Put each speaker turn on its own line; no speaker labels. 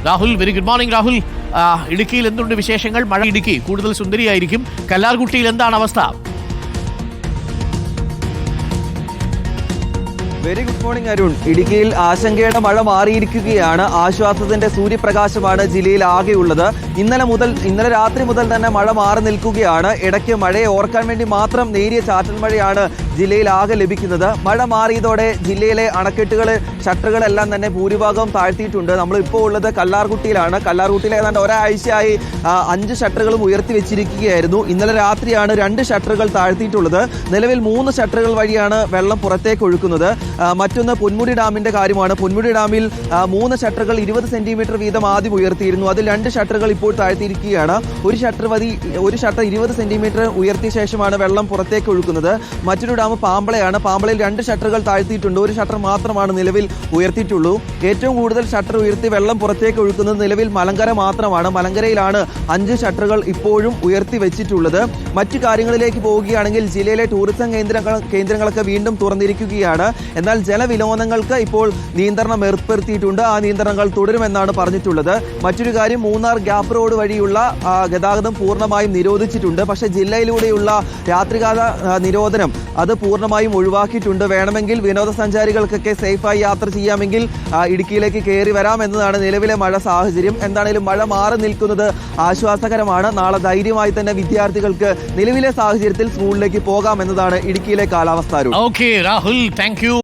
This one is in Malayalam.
Rahul, very good morning Rahul. ഇടുക്കിയിൽ എന്തുണ്ട് വിശേഷങ്ങൾ? മഴ ഇടുക്കി കൂടുതൽ സുന്ദരിയായിരിക്കും. കല്ലാർകുട്ടിയിൽ എന്താണ് അവസ്ഥ?
Very good morning Arun. ഇടുക്കിയിൽ ആശങ്കയുടെ മഴ മാറിയിരിക്കുകയാണ്. ആശ്വാസത്തിന്റെ സൂര്യപ്രകാശമാണ് ജില്ലയിൽ ആകെയുള്ളത്. ഇന്നലെ രാത്രി മുതൽ തന്നെ മഴ മാറി നിൽക്കുകയാണ്. ഇടയ്ക്ക് മഴയെ ഓർക്കാൻ വേണ്ടി മാത്രം നേരിയ ചാറ്റൽ മഴയാണ് ജില്ലയിൽ ആകെ ലഭിക്കുന്നത്. മഴ മാറിയതോടെ ജില്ലയിലെ ഷട്ടറുകളെല്ലാം തന്നെ ഭൂരിഭാഗം താഴ്ത്തിയിട്ടുണ്ട്. നമ്മളിപ്പോൾ ഉള്ളത് കല്ലാർകുട്ടിയിലാണ്. കല്ലാർകുട്ടിയിൽ ഏതാണ്ട് ഒരാഴ്ചയായി 5 ഷട്ടറുകളും ഉയർത്തി വെച്ചിരിക്കുകയായിരുന്നു. ഇന്നലെ രാത്രിയാണ് 2 ഷട്ടറുകൾ താഴ്ത്തിയിട്ടുള്ളത്. നിലവിൽ 3 ഷട്ടറുകൾ വഴിയാണ് വെള്ളം പുറത്തേക്ക് ഒഴുക്കുന്നത്. മറ്റൊന്ന് പൊന്മുടി ഡാമിന്റെ കാര്യമാണ്. പൊന്മുടി ഡാമിൽ 3 ഷട്ടറുകൾ 20 സെന്റിമീറ്റർ വീതം ആദ്യം ഉയർത്തിയിരുന്നു. അതിൽ 2 ഷട്ടറുകൾ ഇപ്പോൾ താഴ്ത്തിയിരിക്കുകയാണ്. ഒരു ഷട്ടർ 20 സെന്റിമീറ്റർ ഉയർത്തിയ ശേഷമാണ് വെള്ളം പുറത്തേക്ക് ഒഴുക്കുന്നത്. മറ്റൊരു ഡാം പാമ്പളയാണ്. പാമ്പളയിൽ 2 ഷട്ടറുകൾ താഴ്ത്തിയിട്ടുണ്ട്. ഒരു ഷട്ടർ മാത്രമാണ് നിലവിൽ ഉയർത്തിയിട്ടുള്ളൂ. ഏറ്റവും കൂടുതൽ ഷട്ടർ ഉയർത്തി വെള്ളം പുറത്തേക്ക് ഒഴുക്കുന്നത് നിലവിൽ മലങ്കര മാത്രമാണ്. മലങ്കരയിലാണ് 5 ഷട്ടറുകൾ ഇപ്പോഴും ഉയർത്തി വെച്ചിട്ടുള്ളത്. മറ്റു കാര്യങ്ങളിലേക്ക് പോവുകയാണെങ്കിൽ ജില്ലയിലെ ടൂറിസം കേന്ദ്രങ്ങളൊക്കെ വീണ്ടും തുറന്നിരിക്കുകയാണ്. എന്നാൽ ജലവിനോദങ്ങൾക്ക് ഇപ്പോൾ നിയന്ത്രണം ഏർപ്പെടുത്തിയിട്ടുണ്ട്. ആ നിയന്ത്രണങ്ങൾ തുടരുമെന്നാണ് പറഞ്ഞിട്ടുള്ളത്. മറ്റൊരു കാര്യം, മൂന്നാർ ഗ്യാപ്പ് റോഡ് വഴിയുള്ള ഗതാഗതം പൂർണ്ണമായും നിരോധിച്ചിട്ടുണ്ട്. പക്ഷേ ജില്ലയിലൂടെയുള്ള രാത്രികാല നിരോധനം അത് പൂർണ്ണമായും ഒഴിവാക്കിയിട്ടുണ്ട്. വേണമെങ്കിൽ വിനോദസഞ്ചാരികൾക്കൊക്കെ സേഫായി യാത്ര ചെയ്യാമെങ്കിൽ ഇടുക്കിയിലേക്ക് കയറി വരാം എന്നതാണ് നിലവിലെ മഴ സാഹചര്യം. എന്താണെങ്കിലും മഴ മാറി നിൽക്കുന്നത് ആശ്വാസകരമാണ്. നാളെ ധൈര്യമായി തന്നെ വിദ്യാർത്ഥികൾക്ക് നിലവിലെ സാഹചര്യത്തിൽ സ്കൂളിലേക്ക് പോകാം എന്നതാണ് ഇടുക്കിയിലെ കാലാവസ്ഥ.
Okay Rahul, thank you.